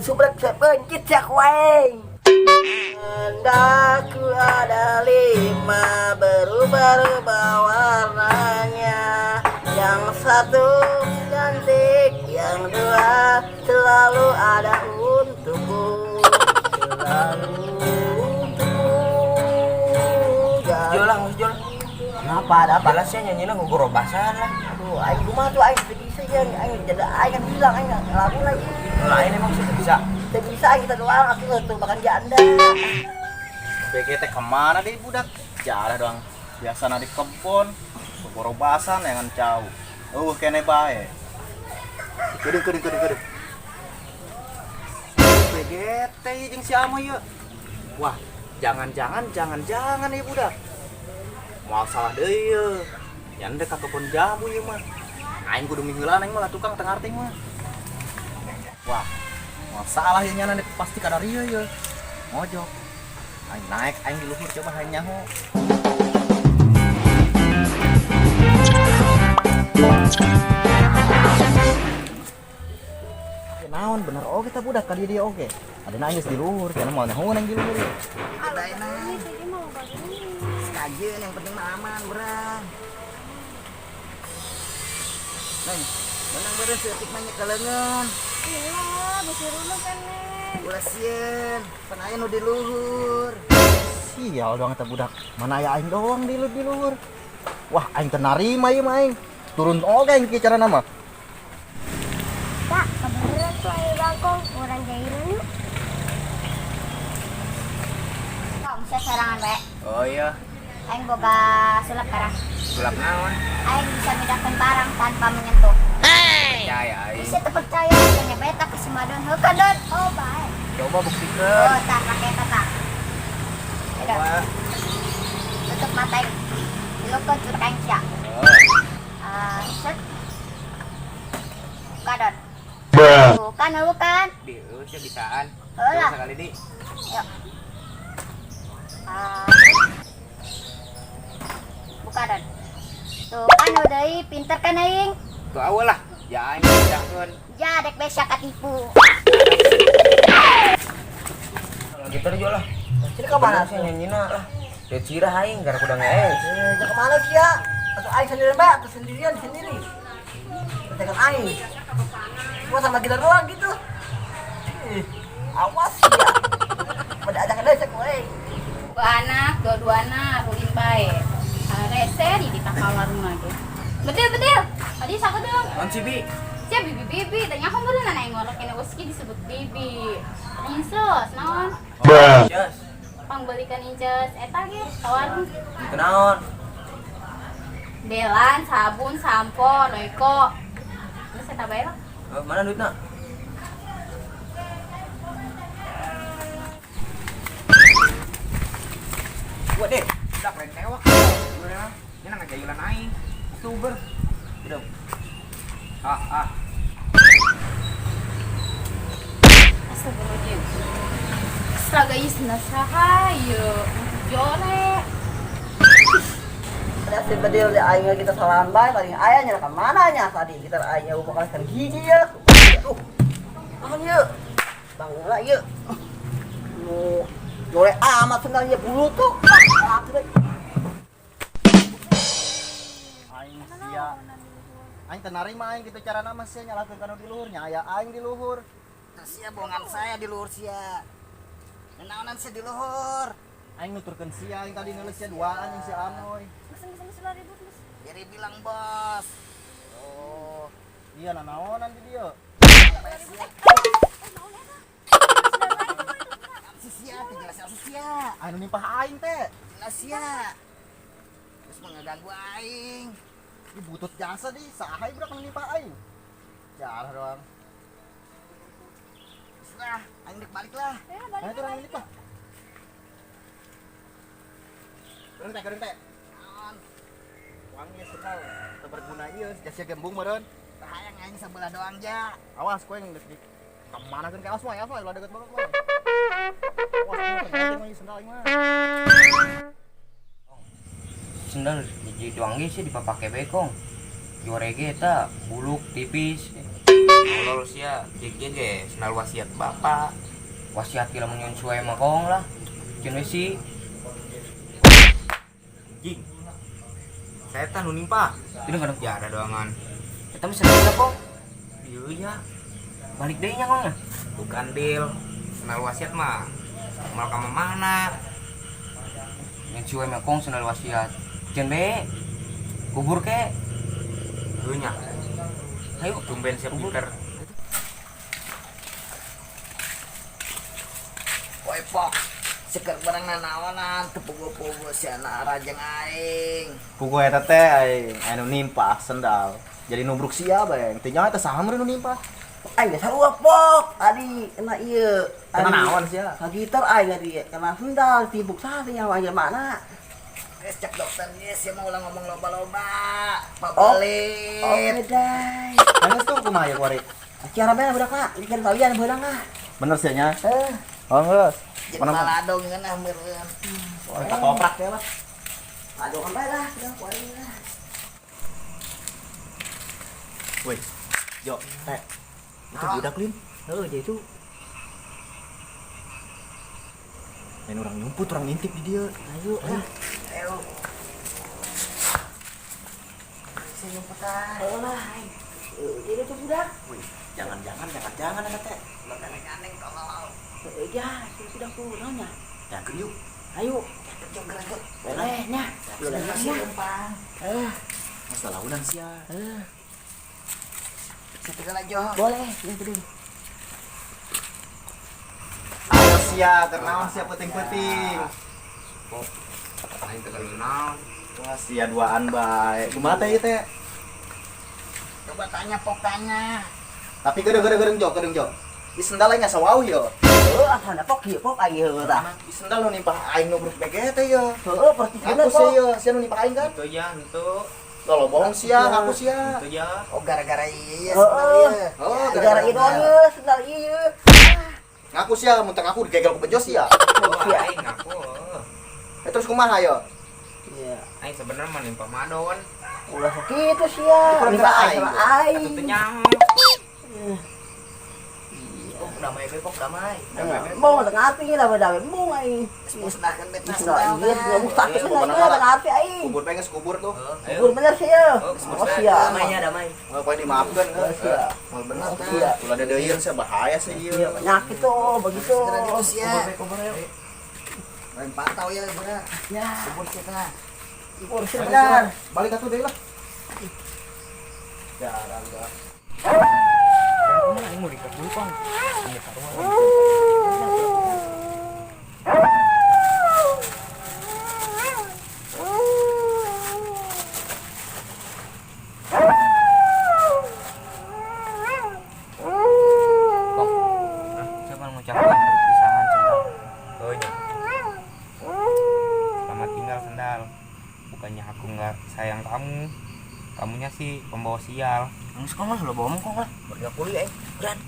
subrek sepencit sak wae. Hendaku ada 5 berubah-ubah warnanya. Yang satu cantik, yang dua selalu ada untukku. Selalu untukku. Julang, Jul. Kenapa ada apa? Jelasnya nyanyinya gugur obasan lah. Aduh, aing kumaha tuh aing teu bisa ya, aing jadi aing kan bilang aing lagu lagi. Lain emang sih bisa. Teu bisa aing kita doang aku tuh makan janda. BGT kemana deh budak? Jalan doang. Biasa di kebun. Gugur obasan yang jauh. Kene bae. Kedeng. BGT jeung si Amo ieu. Wah, jangan ya budak. Mau salah deui ieu. Yan dek ka kebun jamu ieu mah. Aing kudu miheulan aing mah tukang teu ngarting mah. Wah, mau salah ieu nyana pasti kada rieu ieu. Mojok. Aing naik aing di luhur coba aing nyaho. Naon bener oge ta budak ka dia oge. Ada nangis di luhur, karena mau nyaho nang di luhur. Ada enak. Kajian yang penting mah aman, berang. Neng, menang beureun seutik nanya ka leungeun. Iyalah, bisi rumah kan neng. Ulah sieun, pan aya nu di luhur. Sial doang eta budak. Mana aya aing doang di luhur. Wah, aing teu narima ieu mah aing. Turun oge aing kieu carana mah. Tak, kebeneran tuh ayo bangkong, orang jahilin yuk. Kau bisa serangan bae. Oh iya, Aing boga sulap karang. sulap naon? Aing bisa memindahkan barang tanpa menyentuh. Percaya aing. Bisa terpercaya, hanya beta ke Simadon. Hukadon, oh baik. Coba Oh, buktikan. tak pakai tata. Udah, Wah. tutup mata ini. Dilukut curkain siap. Set. Hukadon. Bukan. Dieu sia bisaan. Heula. Sekali di. Yuk. Buka dan. Tuh kan udah pinter kan aing. Tuh awal lah. Ya aing pindahkeun. Ja dek besya katipu. Kalau gitu aja lah. Sini ke mana sih nyanyina lah. Teu cirah aing gara kudu ngees. Jangan kemana sih ya? Atau aing sendiri mbak, atau sendirian sendiri. Dengan aing. Gua sama kita doang gitu. Awas ya. Pada ajak desa kowe. Dua anak, dua-duana ruin bae. Rese di takalar rumah ge. Betul. Tadi saku dong. Non si Bi. Siap bibi. Tanya aku bener nana yang ngorok ini waski disebut bibi. Insos, naon? Yes. Pangbelikan inces eta ge tawarun. Kenaon? Delan, sabun, sampo, loiko. Terus eta bae lah. Mana duitna? Gua deh, udah keren tewak. Ini nang gayulan aing. Youtuber. Udah. Astagfirullahaladzim. Astaga isna sahayu. Jore. Ada si bedil di aing kita salahan bae paling ayahnya ke mana nya tadi kita ayahnya upakan kan gigi ya. Aduh. Naon ye? Bangla ye. Nu Yore amat sebenarnya bulu tuh. Aing sia. Aing teu narima aing kitu carana mah sia nyalakeun kana di luhur nya aya aing di luhur. Sia bongan saya di luhur sia. Naonan sia di luhur. Aing nuturkeun sia aing tadi ngeuleuh sia duaan jeung si Amoy. Jadi bilang bos. Oh, iya nanaonan di dieu. Sia jelas sia. Anu nimpah aing teh. Jelas sia. Terus mengganggu aing. Di butut jasa di saha budak nu nimpah aing. Jarah doang. Nah, aing dek balik lah. Ayo turun nimpah. Turun teh. Wangi senal, teu berguna ieu, sia gembung meureun. Hayang aing sebelah doang ja. Awas kowe yang di kemana kan ke asma ulah deket banget kowe. Awas kowe sendal aing mah. Sendal hiji doang ge sih dipapake bekong. Jorege eta buluk tipis. Kalau sia kiki ge senal wasiat bapak. Wasiat kila menyuai makong lah. Cenwe si. Jing. Setan nu nimpa. Tidak kadang ya ada doangan. Eta mah senal kok. Iya. Balik deui nya kongnya. Bukan deal. Senal wasiat mah. Mal ka mana? Menyuai makong senal wasiat. Cenwe kubur ke. Heuh nya. Ayo tumben siap Peter. Woi pok, seker barang nanawanan tepugu-pugu si anak rajeng aing. Pugu eta teh aing anu nimpa sendal. Jadi nubruk sia beng. Teh nya eta saha meureun nu nimpa? Aing geus sarua pok, adi kena ieu. Kena naon sia? Ka gitar aing adi kena sendal tibuk sari yang wae mana. Geus cek dokter geus sia mau ulang ngomong loba-loba. Pabelit. Oh, bedai. Nangis tuh kumaha ya kuari? Cara bener budak na, dikeun kalian beurang ah. Bener sia nya. Eh, Oh geus. jeung maladong ngeunah meureun. Oh eta toprak teh lah. Aduh kan bae lah, udah kuari lah. Woi. Jo, teh. Itu budak lin. Heuh, jadi itu Main orang nyumput, orang ngintip di dia. ayo. Ayo. Saya nyumput ah. Ayo lah. Jadi itu budak. Jangan eta teh. Aneh kalau. Ya, sudah nanya. Ya kriuk. Ayo, jom gerak. Bolehnya. Boleh masih numpang. Masalah unan sia. Setelah aja. Boleh, yang gede. Ayo sia, kernaon sia penting-penting. Aing teh kenal. Wah sia duaan bae. Kumaha teh ieu teh? Coba tanya pok tanya. Tapi gedeng jo. Di sendal aing asa wau yo. Asana pok ieu pok ayeuna tah. Di sendal nu nimpa aing nubruk bege teh yo. Pertikeun Ngaku sia pok. yo, sia nu nimpa aing kan? Itu ya, itu. Kalau bohong sia, ngaku sia. Itu ya. Oh gara-gara ieu sendal ieu. Oh, Gara-gara gara-gara ieu ieu sendal ieu. Ngaku sia, muntah aku digegel ku penjos sia. Oh, aing ngaku. Terus kumaha yo? Iya. Aing sebenarnya mah nimpa madon. Ulah kitu sia. Kurang Minta kira aing sama aing. Atuh teh nyang. Kok damai. Mau tengah api lah pada mau aing. Musnahkeun beta sendal. Iya, musnahkeun sendal tengah api aing. Kubur pengen kubur tuh. Kubur bener sih ya. Oh sia. Damai. Oh, poe dimaafkeun. Sia. Mal bener teh. Sia. Ulah ada deuyeun sia bahaya sih ieu. Penyakit tuh begitu. Kubur yuk. Main pantau ya bener. Ya. Kubur kita. Kubur sih Bener. Balik atuh deui lah. Jarang dah. Aing mau dikat dulu, Kong. Siapa mengucapkan perpisahan sendal? Oh iya. Selamat tinggal sendal. Bukannya aku nggak sayang kamu, kamunya sih pembawa sial. Nggak sekolah lo bawa kok lah. Berapa puluh ya? Berat.